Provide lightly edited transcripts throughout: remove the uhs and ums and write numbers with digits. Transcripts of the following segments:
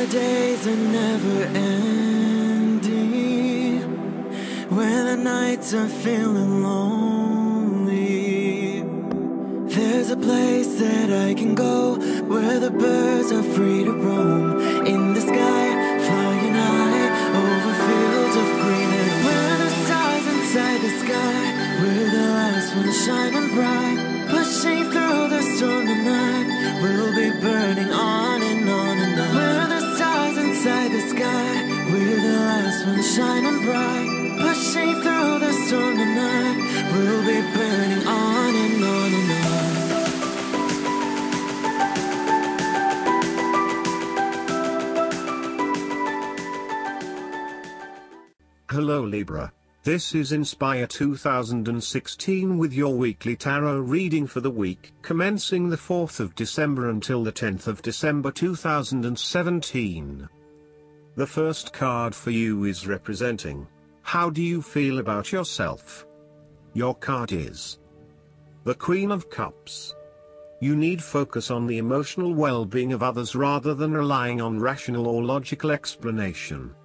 the days are never ending, when the nights are feeling lonely, there's a place that I can go, where the birds are free to roam, in the sky, flying high, over fields of green, and where the stars inside the sky, we're the last ones shining bright, pushing through the storm tonight, we'll be burning on and on and on. We're the stars inside the sky, we're the last ones shining bright, pushing through the storm tonight, we'll be burning on and on and on. Hello Libra, this is Inspire 2016 with your weekly tarot reading for the week commencing the 4th of December until the 10th of December 2017. The first card for you is representing, how do you feel about yourself? Your card is the Queen of Cups. You need focus on the emotional well-being of others rather than relying on rational or logical explanation.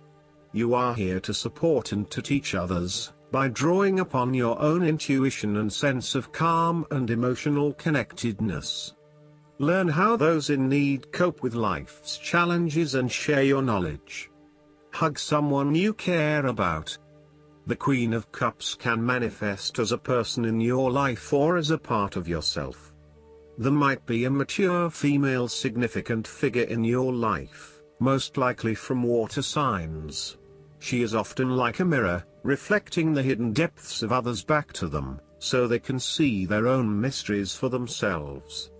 You are here to support and to teach others, by drawing upon your own intuition and sense of calm and emotional connectedness. Learn how those in need cope with life's challenges and share your knowledge. Hug someone you care about. The Queen of Cups can manifest as a person in your life or as a part of yourself. There might be a mature female significant figure in your life, most likely from water signs. She is often like a mirror, reflecting the hidden depths of others back to them, so they can see their own mysteries for themselves.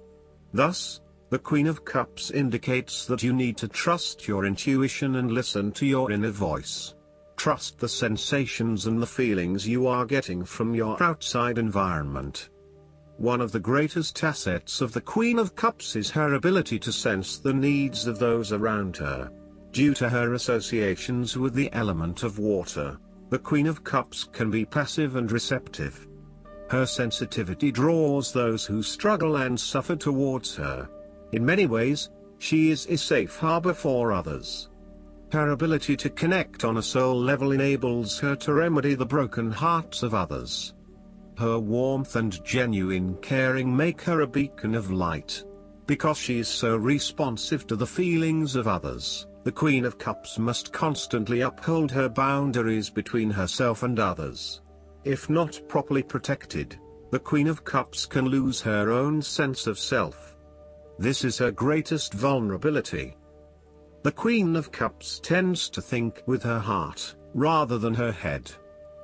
Thus, the Queen of Cups indicates that you need to trust your intuition and listen to your inner voice. Trust the sensations and the feelings you are getting from your outside environment. One of the greatest assets of the Queen of Cups is her ability to sense the needs of those around her. Due to her associations with the element of water, the Queen of Cups can be passive and receptive. Her sensitivity draws those who struggle and suffer towards her. In many ways, she is a safe harbor for others. Her ability to connect on a soul level enables her to remedy the broken hearts of others. Her warmth and genuine caring make her a beacon of light. Because she is so responsive to the feelings of others, the Queen of Cups must constantly uphold her boundaries between herself and others. If not properly protected, the Queen of Cups can lose her own sense of self. This is her greatest vulnerability. The Queen of Cups tends to think with her heart, rather than her head.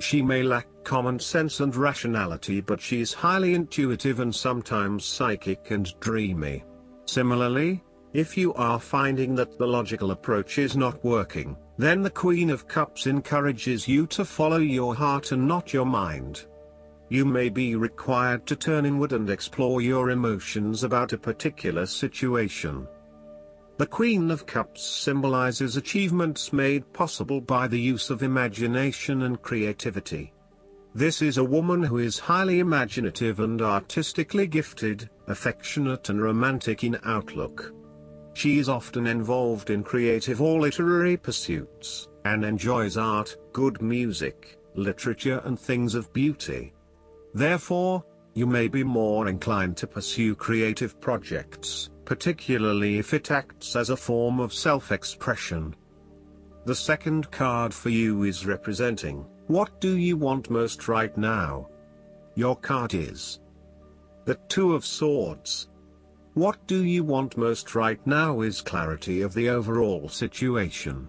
She may lack common sense and rationality, but she is highly intuitive and sometimes psychic and dreamy. Similarly, if you are finding that the logical approach is not working, then the Queen of Cups encourages you to follow your heart and not your mind. You may be required to turn inward and explore your emotions about a particular situation. The Queen of Cups symbolizes achievements made possible by the use of imagination and creativity. This is a woman who is highly imaginative and artistically gifted, affectionate and romantic in outlook. She is often involved in creative or literary pursuits, and enjoys art, good music, literature and things of beauty. Therefore, you may be more inclined to pursue creative projects, particularly if it acts as a form of self-expression. The second card for you is representing, what do you want most right now? Your card is the Two of Swords. What do you want most right now is clarity of the overall situation.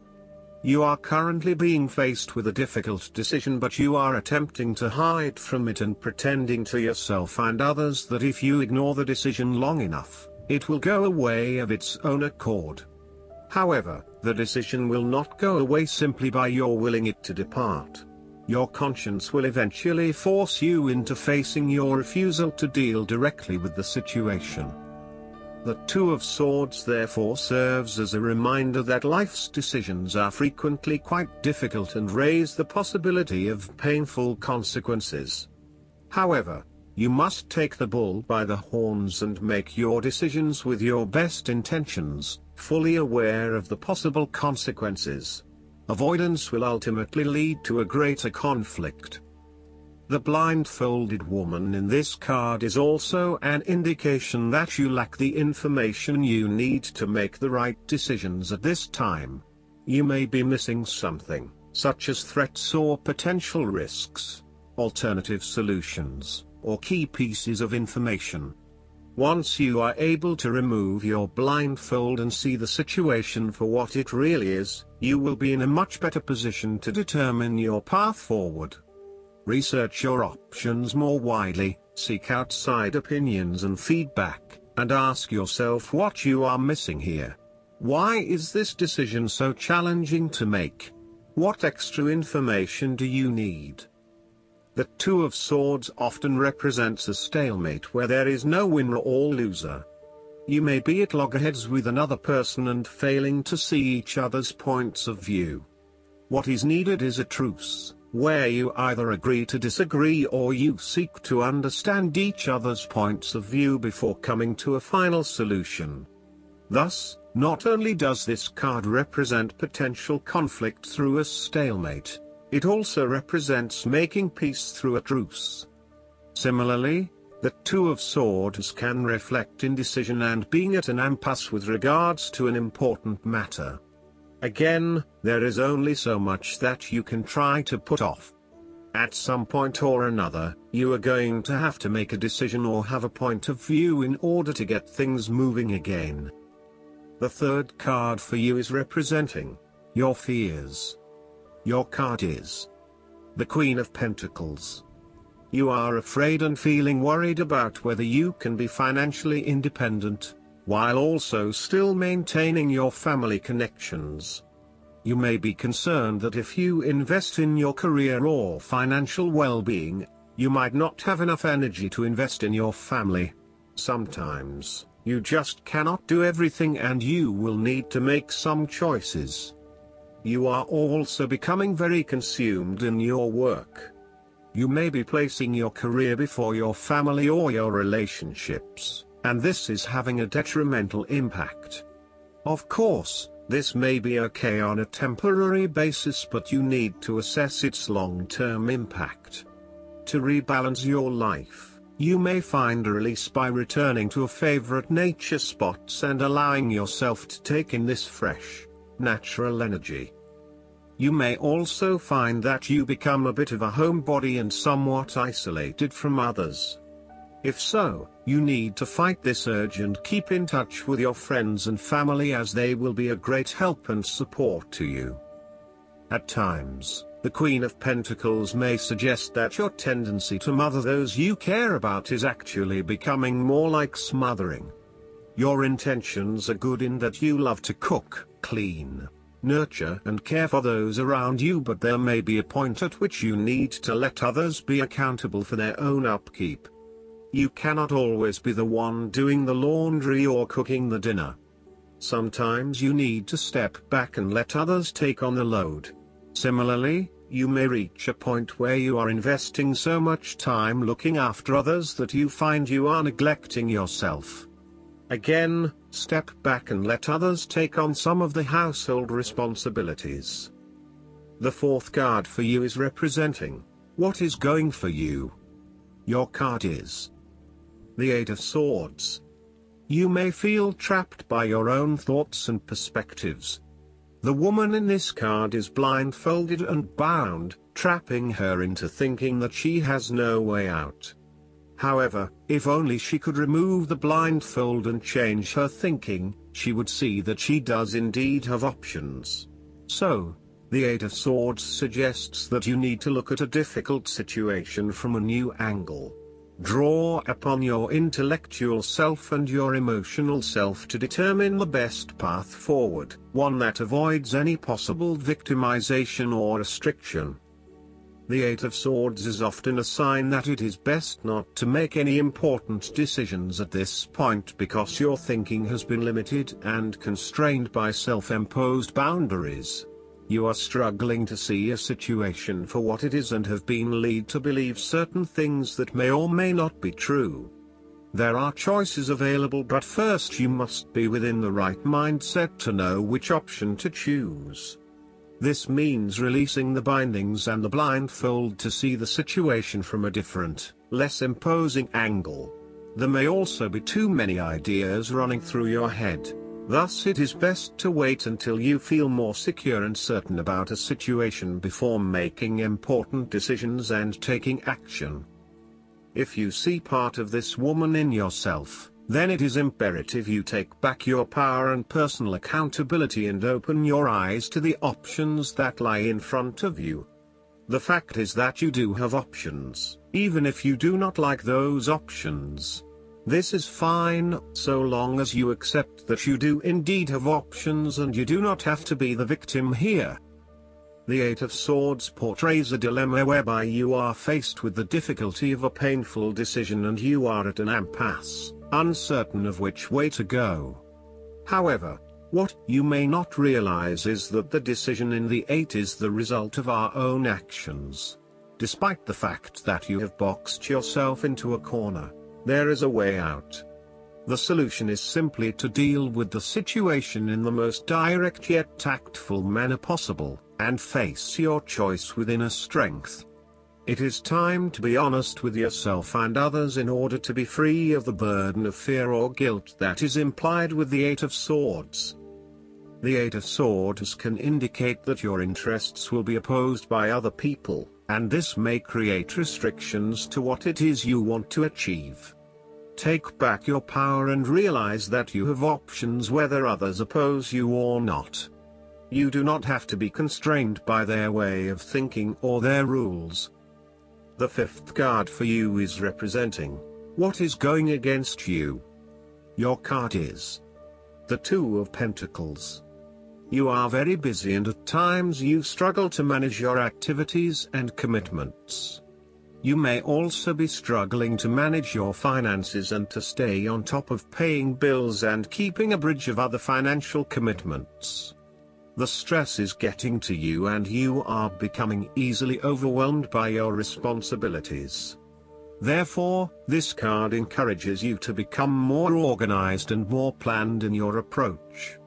You are currently being faced with a difficult decision, but you are attempting to hide from it and pretending to yourself and others that if you ignore the decision long enough, it will go away of its own accord. However, the decision will not go away simply by your willing it to depart. Your conscience will eventually force you into facing your refusal to deal directly with the situation. The Two of Swords therefore serves as a reminder that life's decisions are frequently quite difficult and raise the possibility of painful consequences. However, you must take the bull by the horns and make your decisions with your best intentions, fully aware of the possible consequences. Avoidance will ultimately lead to a greater conflict. The blindfolded woman in this card is also an indication that you lack the information you need to make the right decisions at this time. You may be missing something, such as threats or potential risks, alternative solutions, or key pieces of information. Once you are able to remove your blindfold and see the situation for what it really is, you will be in a much better position to determine your path forward. Research your options more widely, seek outside opinions and feedback, and ask yourself what you are missing here. Why is this decision so challenging to make? What extra information do you need? The Two of Swords often represents a stalemate where there is no winner or loser. You may be at loggerheads with another person and failing to see each other's points of view. What is needed is a truce, where you either agree to disagree or you seek to understand each other's points of view before coming to a final solution. Thus, not only does this card represent potential conflict through a stalemate, it also represents making peace through a truce. Similarly, the Two of Swords can reflect indecision and being at an impasse with regards to an important matter. Again, there is only so much that you can try to put off. At some point or another, you are going to have to make a decision or have a point of view in order to get things moving again. The third card for you is representing your fears. Your card is the Queen of Pentacles. You are afraid and feeling worried about whether you can be financially independent, while also still maintaining your family connections. You may be concerned that if you invest in your career or financial well-being, you might not have enough energy to invest in your family. Sometimes, you just cannot do everything and you will need to make some choices. You are also becoming very consumed in your work. You may be placing your career before your family or your relationships, and this is having a detrimental impact. Of course, this may be okay on a temporary basis, but you need to assess its long-term impact. To rebalance your life, you may find a release by returning to a favorite nature spots and allowing yourself to take in this fresh, natural energy. You may also find that you become a bit of a homebody and somewhat isolated from others. If so, you need to fight this urge and keep in touch with your friends and family, as they will be a great help and support to you. At times, the Queen of Pentacles may suggest that your tendency to mother those you care about is actually becoming more like smothering. Your intentions are good in that you love to cook, clean, nurture and care for those around you, but there may be a point at which you need to let others be accountable for their own upkeep. You cannot always be the one doing the laundry or cooking the dinner. Sometimes you need to step back and let others take on the load. Similarly, you may reach a point where you are investing so much time looking after others that you find you are neglecting yourself. Again, step back and let others take on some of the household responsibilities. The fourth card for you is representing what is going for you. Your card is the Eight of Swords. You may feel trapped by your own thoughts and perspectives. The woman in this card is blindfolded and bound, trapping her into thinking that she has no way out. However, if only she could remove the blindfold and change her thinking, she would see that she does indeed have options. So, the Eight of Swords suggests that you need to look at a difficult situation from a new angle. Draw upon your intellectual self and your emotional self to determine the best path forward, one that avoids any possible victimization or restriction. The Eight of Swords is often a sign that it is best not to make any important decisions at this point because your thinking has been limited and constrained by self-imposed boundaries. You are struggling to see a situation for what it is and have been led to believe certain things that may or may not be true. There are choices available, but first you must be within the right mindset to know which option to choose. This means releasing the bindings and the blindfold to see the situation from a different, less imposing angle. There may also be too many ideas running through your head. Thus it is best to wait until you feel more secure and certain about a situation before making important decisions and taking action. If you see part of this woman in yourself, then it is imperative you take back your power and personal accountability and open your eyes to the options that lie in front of you. The fact is that you do have options, even if you do not like those options. This is fine, so long as you accept that you do indeed have options and you do not have to be the victim here. The Eight of Swords portrays a dilemma whereby you are faced with the difficulty of a painful decision and you are at an impasse, uncertain of which way to go. However, what you may not realize is that the decision in the Eight is the result of our own actions. Despite the fact that you have boxed yourself into a corner, there is a way out. The solution is simply to deal with the situation in the most direct yet tactful manner possible, and face your choice with inner strength. It is time to be honest with yourself and others in order to be free of the burden of fear or guilt that is implied with the Eight of Swords. The Eight of Swords can indicate that your interests will be opposed by other people, and this may create restrictions to what it is you want to achieve. Take back your power and realize that you have options whether others oppose you or not. You do not have to be constrained by their way of thinking or their rules. The fifth card for you is representing what is going against you. Your card is the Two of Pentacles. You are very busy and at times you struggle to manage your activities and commitments. You may also be struggling to manage your finances and to stay on top of paying bills and keeping a bridge of other financial commitments. The stress is getting to you and you are becoming easily overwhelmed by your responsibilities. Therefore, this card encourages you to become more organized and more planned in your approach.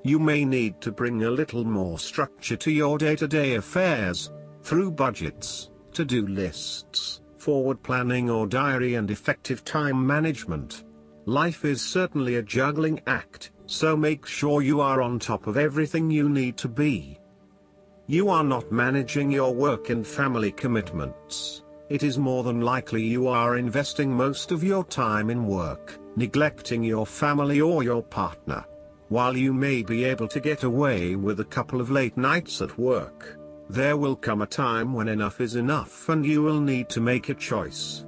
You may need to bring a little more structure to your day-to-day affairs, through budgets, to-do lists, forward planning or diary and effective time management. Life is certainly a juggling act, so make sure you are on top of everything you need to be. You are not managing your work and family commitments. It is more than likely you are investing most of your time in work, neglecting your family or your partner. While you may be able to get away with a couple of late nights at work, there will come a time when enough is enough and you will need to make a choice.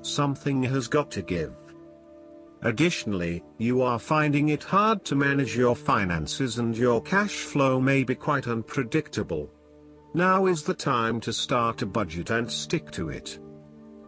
Something has got to give. Additionally, you are finding it hard to manage your finances and your cash flow may be quite unpredictable. Now is the time to start a budget and stick to it.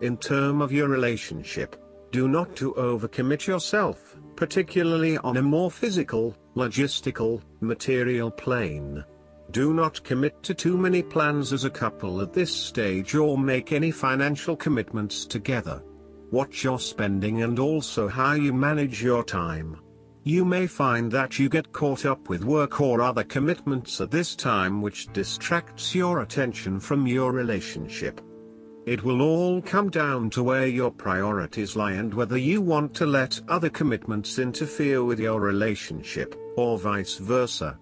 In terms of your relationship, do not to overcommit yourself, particularly on a more physical, logistical, material plane. Do not commit to too many plans as a couple at this stage or make any financial commitments together. Watch your spending and also how you manage your time. You may find that you get caught up with work or other commitments at this time which distracts your attention from your relationship. It will all come down to where your priorities lie and whether you want to let other commitments interfere with your relationship, or vice versa.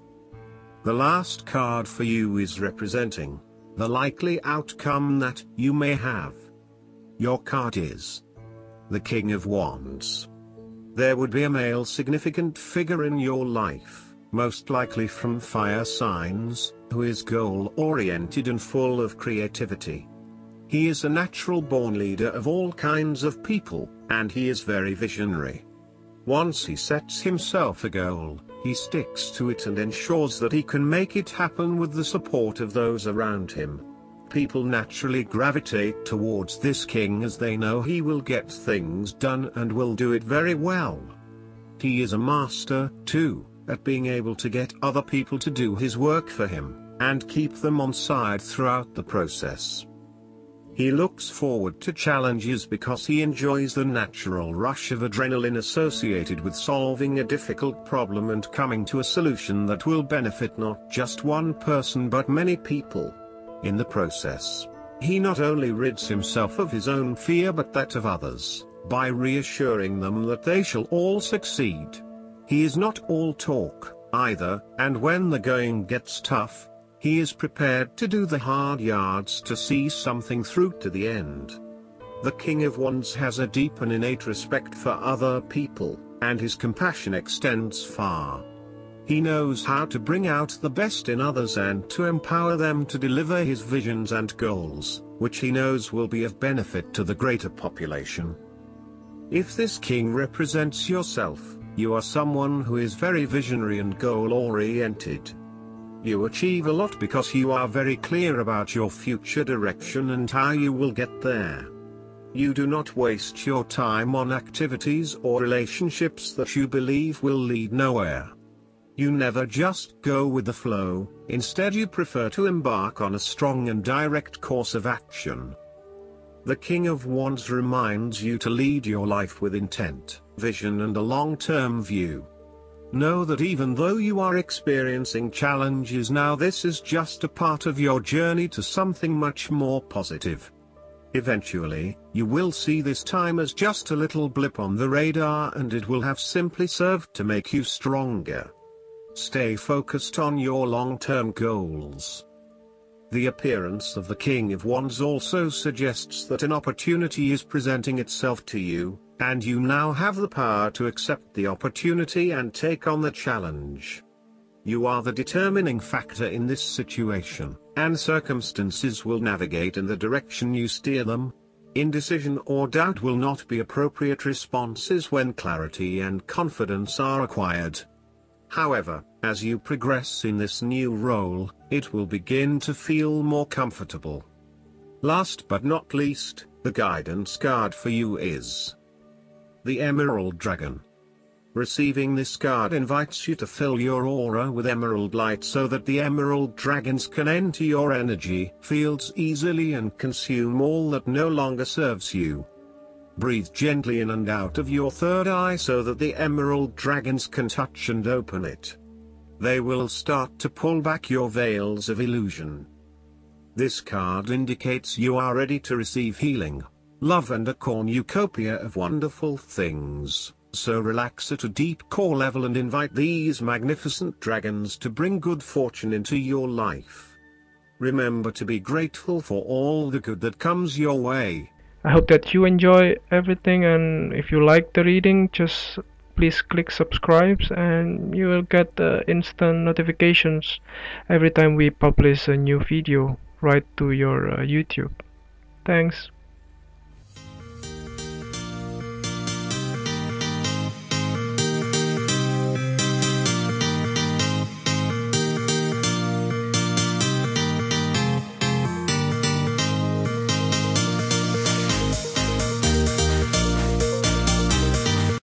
The last card for you is representing the likely outcome that you may have. Your card is the King of Wands. There would be a male significant figure in your life, most likely from fire signs, who is goal-oriented and full of creativity. He is a natural-born leader of all kinds of people, and he is very visionary. Once he sets himself a goal, he sticks to it and ensures that he can make it happen with the support of those around him. People naturally gravitate towards this king as they know he will get things done and will do it very well. He is a master, too, at being able to get other people to do his work for him, and keep them on side throughout the process. He looks forward to challenges because he enjoys the natural rush of adrenaline associated with solving a difficult problem and coming to a solution that will benefit not just one person but many people. In the process, he not only rids himself of his own fear but that of others, by reassuring them that they shall all succeed. He is not all talk, either, and when the going gets tough, he is prepared to do the hard yards to see something through to the end. The King of Wands has a deep and innate respect for other people, and his compassion extends far. He knows how to bring out the best in others and to empower them to deliver his visions and goals, which he knows will be of benefit to the greater population. If this king represents yourself, you are someone who is very visionary and goal-oriented. You achieve a lot because you are very clear about your future direction and how you will get there. You do not waste your time on activities or relationships that you believe will lead nowhere. You never just go with the flow, instead you prefer to embark on a strong and direct course of action. The King of Wands reminds you to lead your life with intent, vision and a long-term view. Know that even though you are experiencing challenges now, this is just a part of your journey to something much more positive. Eventually, you will see this time as just a little blip on the radar and it will have simply served to make you stronger. Stay focused on your long-term goals. The appearance of the King of Wands also suggests that an opportunity is presenting itself to you, and you now have the power to accept the opportunity and take on the challenge. You are the determining factor in this situation, and circumstances will navigate in the direction you steer them. Indecision or doubt will not be appropriate responses when clarity and confidence are acquired. However, as you progress in this new role, it will begin to feel more comfortable. Last but not least, the guidance card for you is the Emerald Dragon. Receiving this card invites you to fill your aura with emerald light so that the emerald dragons can enter your energy fields easily and consume all that no longer serves you. Breathe gently in and out of your third eye so that the emerald dragons can touch and open it. They will start to pull back your veils of illusion. This card indicates you are ready to receive healing, love and a cornucopia of wonderful things, so relax at a deep core level and invite these magnificent dragons to bring good fortune into your life. Remember to be grateful for all the good that comes your way. I hope that you enjoy everything, and if you like the reading, just please click subscribe and you will get instant notifications every time we publish a new video right to your YouTube. Thanks.